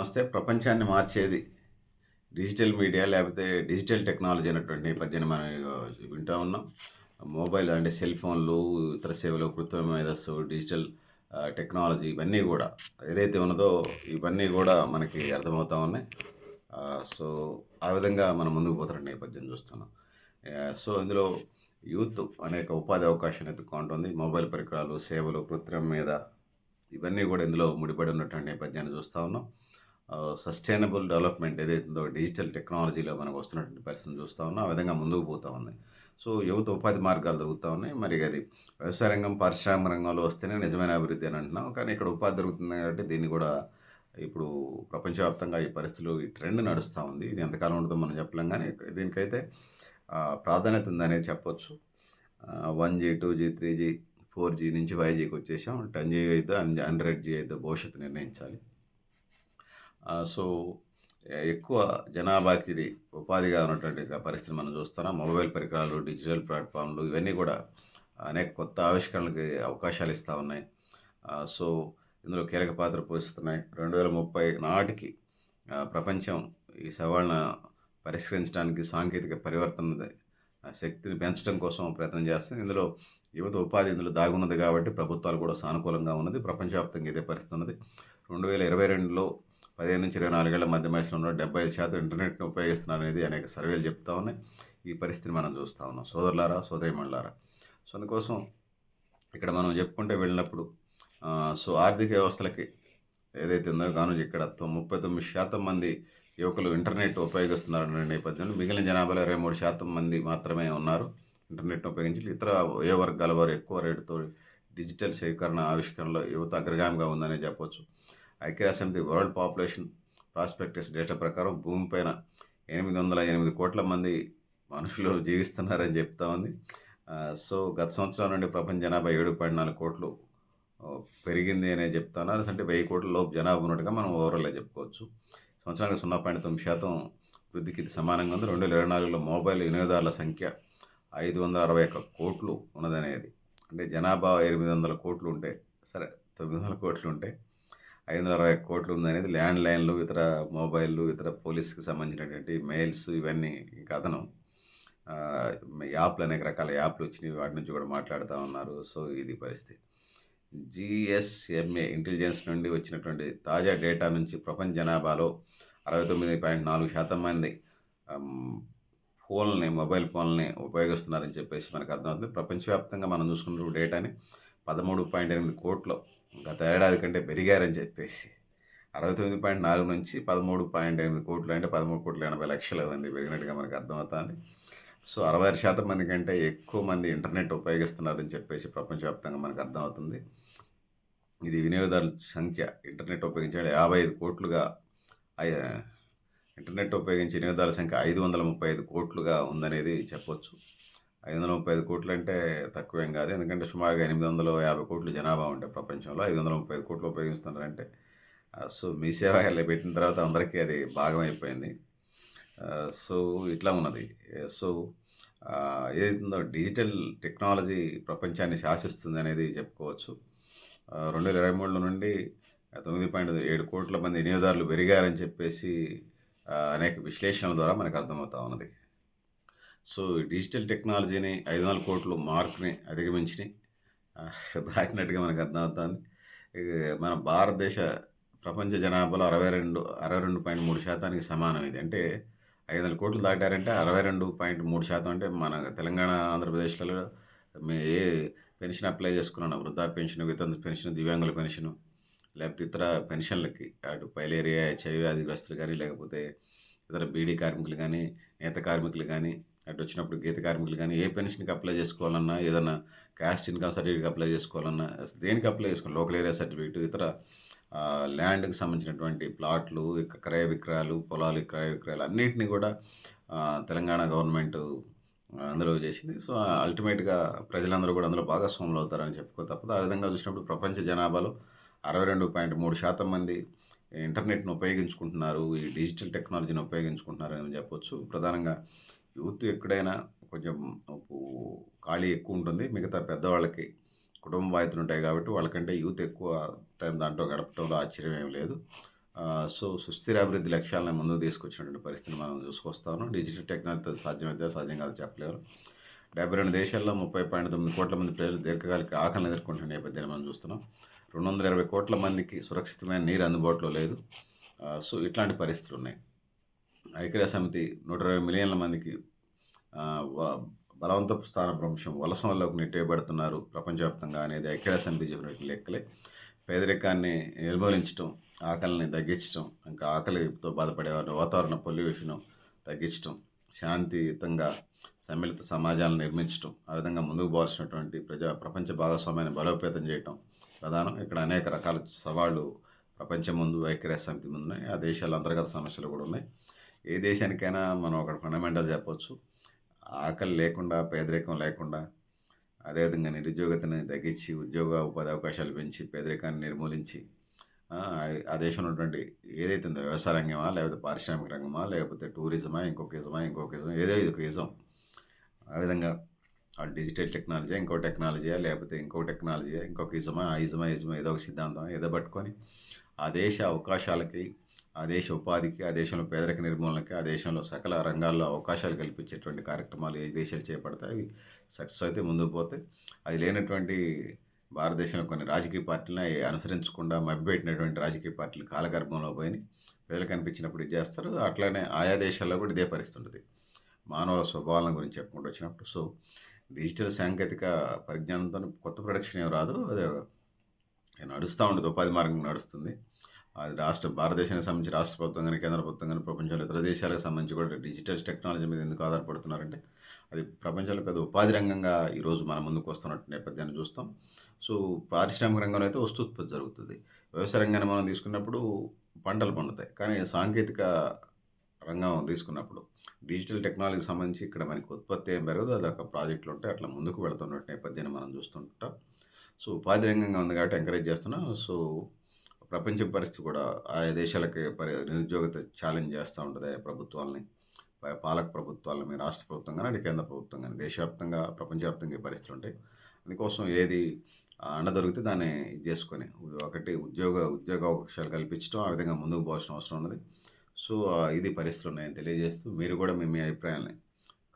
నమస్తే. ప్రపంచాన్ని మార్చేది డిజిటల్ మీడియా లేకపోతే డిజిటల్ టెక్నాలజీ అనేటువంటి నేపథ్యాన్ని మనం వింటా ఉన్నాం. మొబైల్ అంటే సెల్ ఫోన్లు, ఇతర సేవలు, కృత్రిమ మేధస్సు, డిజిటల్ టెక్నాలజీ ఇవన్నీ గూడా ఏదైతే ఉన్నదో ఇవన్నీ గూడా మనకి అర్థమవుతా ఉన్నాయి. సో, ఆ విధంగా మనం ముందుకు పోతున్న నేపథ్యం చూస్తున్నాం. సో, ఇందులో యూత్ అనేక ఉపాధి అవకాశాన్ని ఎతుక్కుంటుంది. మొబైల్ పరికరాలు, సేవలు, కృత్రిమ మేధ ఇవన్నీ గూడా ఇందులో ముడిపడి ఉన్నటువంటి నేపథ్యాన్ని చూస్తా ఉన్నాం. సస్టైనబుల్ డెవలప్‌మెంట్ ఏదైతే ఉందో డిజిటల్ టెక్నాలజీలో మనకు వస్తున్నటువంటి పరిస్థితిని చూస్తా ఉన్నాం. ఆ విధంగా ముందుకు పోతా ఉంది. సో, యువత ఉపాధి మార్గాలు దొరుకుతా ఉన్నాయి. మరి అది వ్యవసాయ రంగం, పారిశ్రామిక రంగంలో వస్తేనే నిజమైన అభివృద్ధి అని అంటున్నాం. కానీ ఇక్కడ ఉపాధి దొరుకుతుంది కాబట్టి దీన్ని గూడా ఇప్పుడు ప్రపంచవ్యాప్తంగా ఈ పరిస్థితులు ఈ ట్రెండ్ నడుస్తా ఉంది. ఇది ఎంతకాలం ఉంటుందో మనం చెప్పలేం గానీ దీనికైతే ప్రాధాన్యత ఉందనేది చెప్పొచ్చు. 1G, 2G, 3G, 4G నుంచి 5Gకి వచ్చేసాం. 10G అయితే 100G అయితే భవిష్యత్తు నిర్ణయించాలి. సో, ఎక్కువ జనాభాకి ఇది ఉపాధిగా ఉన్నటువంటి పరిస్థితిని మనం చూస్తున్నాం. మొబైల్ పరికరాలు, డిజిటల్ ప్లాట్‌ఫామ్‌లు ఇవన్నీ గూడా అనేక కొత్త ఆవిష్కరణలకి అవకాశాలు ఇస్తా ఉన్నాయి. సో, ఇందులో కీలక పాత్ర పోషిస్తున్నాయి. 2030 నాటికి ప్రపంచం ఈ సవాళ్ళను పరిష్కరించడానికి సాంకేతిక పరివర్తన శక్తిని పెంచడం కోసం ప్రయత్నం చేస్తుంది. ఇందులో యువత ఉపాధి ఇందులో దాగున్నది కాబట్టి ప్రభుత్వాలు కూడా సానుకూలంగా ఉన్నది. ప్రపంచవ్యాప్తంగా ఇదే పరిస్థితి ఉన్నది. 2022లో 15-24 ఏళ్ల మధ్య వయసులో 75% ఇంటర్నెట్‌ని ఉపయోగిస్తున్నారనేది అనేక సర్వేలు చెప్తా ఉన్నాయి. ఈ పరిస్థితిని మనం చూస్తా ఉన్నాం. సోదరులారా, సోదరీమణులారా. సో, అందుకోసం ఇక్కడ మనం చెప్పుకుంటే వెళ్ళినప్పుడు సో, ఆర్థిక వ్యవస్థలకి ఏదైతే ఉందో గాను ఇక్కడ 39% మంది యువకులు ఇంటర్నెట్ ఉపయోగిస్తున్నారనే నేపథ్యంలో మిగిలిన జనాభాలో 23% మంది మాత్రమే ఉన్నారు ఇంటర్నెట్‌ని ఉపయోగించి. ఇతర ఏ వర్గాల వారు ఎక్కువ రేటుతో డిజిటల్ సేకరణ ఆవిష్కరణలో యువత అగ్రగామిగా ఉందనే చెప్పొచ్చు. ఐక్యరాజ్యసమితి వరల్డ్ పాపులేషన్ ప్రాస్పెక్టస్ డేటా ప్రకారం భూమిపైన 808 కోట్ల మంది మనుషులు జీవిస్తున్నారని చెప్తా ఉంది. సో, గత సంవత్సరం నుండి ప్రపంచ జనాభా 7.4 కోట్లు పెరిగింది అనే చెప్తున్నారు. అంటే 1000 కోట్ల లోపు జనాభా ఉన్నట్టుగా మనం ఓవరాల్‌గా చెప్పుకోవచ్చు. సంవత్సరానికి 0.9% వృద్ధికి ఇది సమానంగా ఉంది. 2024లో మొబైల్ వినియోగదారుల సంఖ్య 561 కోట్లు ఉన్నదనేది. అంటే జనాభా 800 కోట్లు ఉంటే, సరే 900 కోట్లు ఉంటే 560 కోట్లు ఉందనేది ల్యాండ్‌లైన్‌లు, ఇతర మొబైల్‌లు, ఇతర పోలీస్‌కి సంబంధించినటువంటి మెయిల్స్ ఇవన్నీ ఇంకా అదనం. యాప్‌లు అనేక రకాల యాప్‌లు వచ్చినాయి. వాటి నుంచి కూడా మాట్లాడుతా ఉన్నారు. సో, ఇది పరిస్థితి. జీఎస్ఎంఏ ఇంటెలిజెన్స్ నుండి వచ్చినటువంటి తాజా డేటా నుంచి ప్రపంచ జనాభాలో 69.4% మంది మొబైల్ ఫోన్లని ఉపయోగిస్తున్నారని చెప్పేసి మనకు అర్థమవుతుంది. ప్రపంచవ్యాప్తంగా మనం చూసుకున్న డేటాని 13.8 కోట్లు గత ఏడాది కంటే పెరిగారని చెప్పేసి 69.4 నుంచి 13.8 కోట్లు అంటే 13,80,00,000 మంది పెరిగినట్టుగా మనకు అర్థమవుతుంది. సో, 66% మంది కంటే ఎక్కువ మంది ఇంటర్నెట్ ఉపయోగిస్తున్నారని చెప్పేసి ప్రపంచవ్యాప్తంగా మనకు అర్థమవుతుంది. ఇది వినియోగదారుల సంఖ్య ఇంటర్నెట్ ఉపయోగించే 55 కోట్లుగా ఇంటర్నెట్ ఉపయోగించే వినియోగదారుల సంఖ్య 535 కోట్లుగా ఉందనేది చెప్పొచ్చు. 535 కోట్లు అంటే తక్కువేం కాదు. ఎందుకంటే సుమారుగా 850 కోట్ల జనాభా ఉంటే ప్రపంచంలో 535 కోట్లు ఉపయోగిస్తున్నారంటే సో, మీ సేవ పెట్టిన తర్వాత అందరికీ అది భాగమైపోయింది. సో, ఇట్లా ఉన్నది. సో, ఏదైతుందో డిజిటల్ టెక్నాలజీ ప్రపంచాన్ని శాసిస్తుందనేది చెప్పుకోవచ్చు. 2023 నుండి 9.7 కోట్ల మంది వినియోగదారులు పెరిగారని చెప్పేసి అనేక విశ్లేషణల ద్వారా మనకు అర్థమవుతా ఉన్నది. సో, డిజిటల్ టెక్నాలజీని 500 కోట్ల మార్క్‌ని అధిగమించినాయి. దాటినట్టుగా మనకు అర్థమవుతుంది. మన భారతదేశ ప్రపంచ జనాభాలో 62.3% సమానం ఇది. అంటే 500 కోట్లు దాటారంటే 62.3% అంటే మన తెలంగాణ, ఆంధ్రప్రదేశ్‌లలో ఏ పెన్షన్ అప్లై చేసుకున్న వృద్ధాప్య పెన్షన్, వితంతు పెన్షన్, దివ్యాంగుల పెన్షను, లేకపోతే ఇతర పెన్షన్లకి అటు ఫైలేరియా, హెచ్ఐవి వ్యాధిగ్రస్తులు కానీ, లేకపోతే ఇతర బీడీ కార్మికులు కానీ, నేత కార్మికులు కానీ, అటు వచ్చినప్పుడు గీత కార్మికులు కానీ, ఏ పెన్షన్‌కి అప్లై చేసుకోవాలన్నా, ఏదన్నా క్యాస్ట్ ఇన్‌కమ్ సర్టిఫికేట్‌కి అప్లై చేసుకోవాలన్నా, అసలు దేనికి అప్లై చేసుకోవాలి, లోకల్ ఏరియా సర్టిఫికేట్, ఇతర ల్యాండ్‌కి సంబంధించినటువంటి ప్లాట్లు, క్రయ విక్రయాలు, పొలాలు క్రయ విక్రయాలు అన్నిటిని కూడా తెలంగాణ గవర్నమెంటు అందులో చేసింది. సో, అల్టిమేట్‌గా ప్రజలందరూ కూడా అందులో భాగస్వాములు అవుతారని చెప్పుకో తప్పదు. ఆ విధంగా చూసినప్పుడు ప్రపంచ జనాభాలో 62.3% మంది ఇంటర్నెట్‌ని ఉపయోగించుకుంటున్నారు. ఈ డిజిటల్ టెక్నాలజీని ఉపయోగించుకుంటున్నారని చెప్పొచ్చు. ప్రధానంగా యూత్ ఎక్కడైనా కొంచెం పు ఖాళీ ఎక్కువుంటుంది. మిగతా పెద్దవాళ్ళకి కుటుంబ బాధ్యతలుంటాయి కాబట్టి వాళ్ళకంటే యూత్ ఎక్కువ టైం దాంట్లో గడపటంలో ఆశ్చర్యం ఏమి లేదు. సుస్థిర అభివృద్ధి లక్ష్యాలను ముందుకు తీసుకొచ్చినటువంటి పరిస్థితిని మనం చూసుకొస్తా ఉన్నాం. డిజిటల్ టెక్నాలజీతో సాధ్యమైతే సాధ్యం కాదో చెప్పలేరు. 72 దేశాల్లో 30.9 కోట్ల మంది ప్రజలు దీర్ఘకాలిక ఆకలిని ఎదుర్కొంటున్న నేపథ్యాన్ని మనం చూస్తున్నాం. 220 కోట్ల మందికి సురక్షితమైన నీరు అందుబాటులో లేదు. ఇట్లాంటి పరిస్థితులున్నాయి. ఐక్యరాజ్య సమితి 120 మిలియన్ల మందికి ఆహ్, వ బలవంతపు స్థానభ్రంశం వలసల్లోకి నెట్టేయబడుతున్నారు ప్రపంచవ్యాప్తంగా అనేది ఐక్యరాజ్య సమితి చెప్పినటువంటి లెక్కలే. పేదరికాన్ని నిర్మూలించటం, ఆకలిని తగ్గించటం, ఇంకా ఆకలితో బాధపడే వాతావరణ పొల్యూషను తగ్గించటం, శాంతియుతంగా సమ్మిళిత సమాజాలను నిర్మించటం, ఆ విధంగా ముందుకు పోవాల్సినటువంటి ప్రపంచ భాగస్వామ్యాన్ని బలోపేతం చేయటం ప్రధానం. ఇక్కడ అనేక రకాల సవాళ్ళు ప్రపంచం ముందు, ఐక్యరాజ్య సమితి ముందు ఉన్నాయి. ఆ దేశాల అంతర్గత సమస్యలు కూడా ఉన్నాయి. ఏ దేశానికైనా మనం ఒక ఫండమెంటల్ చెప్పొచ్చు. ఆకలి లేకుండా, పేదరికం లేకుండా, అదేవిధంగా నిరుద్యోగతని తగ్గించి, ఉపాధి అవకాశాలు పెంచి, పేదరికాన్ని నిర్మూలించి, ఆ దేశంలో ఉన్నటువంటి ఏదైతే ఉందో వ్యవసాయ రంగమా, లేకపోతే పారిశ్రామిక రంగమా, లేకపోతే టూరిజమా, ఇంకొక ఇజం ఏదో ఇదొక ఇజం. ఆ విధంగా డిజిటల్ టెక్నాలజీయా, ఇంకో టెక్నాలజీయా, లేకపోతే ఇంకో టెక్నాలజీయా, ఇంకొక ఇజమా, ఆ ఇజమా ఏదో ఒక సిద్ధాంతం ఏదో పట్టుకొని ఆ దేశ అవకాశాలకి, ఆ దేశ ఉపాధికి, ఆ దేశంలో పేదరిక నిర్మూలనకి, ఆ దేశంలో సకల రంగాల్లో అవకాశాలు కల్పించేటువంటి కార్యక్రమాలు ఏ దేశాలు చేపడతాయి అవి సక్సెస్ అయితే ముందుకు పోతాయి. అది లేనటువంటి భారతదేశంలో కొన్ని రాజకీయ పార్టీలని అనుసరించకుండా మభ్యపెట్టినటువంటి రాజకీయ పార్టీలు కాలగర్భంలో పోయినాయి. ప్రజలకు కనిపించినప్పుడు ఇది చేస్తారు. అట్లానే ఆయా దేశాల్లో కూడా ఇదే పరిస్థితి ఉంటుంది. మానవుల స్వభావాలను గురించి చెప్పుకుంటూ వచ్చినప్పుడు డిజిటల్ సాంకేతిక పరిజ్ఞానంతో కొత్త ప్రొడక్షన్ ఏమి రాదు. అదే నడుస్తూ ఉంటుంది. ఉపాధి మార్గం నడుస్తుంది. అది భారతదేశానికి సంబంధించి రాష్ట్ర ప్రభుత్వం కానీ, కేంద్ర ప్రభుత్వం కానీ, ప్రపంచంలో ఇతర దేశాలకు సంబంధించి కూడా డిజిటల్ టెక్నాలజీ మీద ఎందుకు ఆధారపడుతున్నారంటే, అది ప్రపంచంలో పెద్ద ఉపాధి రంగంగా ఈరోజు మన ముందుకు వస్తున్నట్టు నేపథ్యాన్ని చూస్తాం. పారిశ్రామిక రంగంలో అయితే వస్తూత్పత్తి జరుగుతుంది. వ్యవసాయ రంగాన్ని మనం తీసుకున్నప్పుడు పంటలు పండుతాయి. కానీ సాంకేతిక రంగం తీసుకున్నప్పుడు డిజిటల్ టెక్నాలజీకి సంబంధించి ఇక్కడ మనకి ఉత్పత్తి ఏం పెరగదు. అదొక ప్రాజెక్టులు ఉంటాయి. అట్లా ముందుకు వెళుతున్నట్టు నేపథ్యాన్ని మనం చూస్తుంటాం. ఉపాధి రంగంగా ఉంది కాబట్టి ఎంకరేజ్ చేస్తున్నాం. ప్రపంచ పరిస్థితి కూడా ఆయా దేశాలకి నిరుద్యోగత ఛాలెంజ్ చేస్తూ ఉంటుంది ఆయా ప్రభుత్వాలని, పాలక ప్రభుత్వాలని, మీ రాష్ట్ర ప్రభుత్వం కానీ, కేంద్ర ప్రభుత్వం కానీ, దేశవ్యాప్తంగా, ప్రపంచవ్యాప్తంగా ఈ పరిస్థితులు ఉంటాయి. అందుకోసం ఏది అండ దొరికితే దాన్ని ఇది చేసుకొని ఒకటి ఉద్యోగ అవకాశాలు కల్పించడం, ఆ విధంగా ముందుకు పోవాల్సిన అవసరం ఉన్నది. ఇది పరిస్థితులు ఉన్నాయని తెలియజేస్తూ, మీరు కూడా మీ అభిప్రాయాన్ని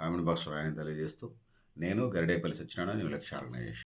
కామెంట్ బాక్స్లో రాయని తెలియజేస్తూ, నేను గరిడేపల్లి సత్యనారాయణ, న్యూ లక్ష్య ఆర్గనైజేషన్.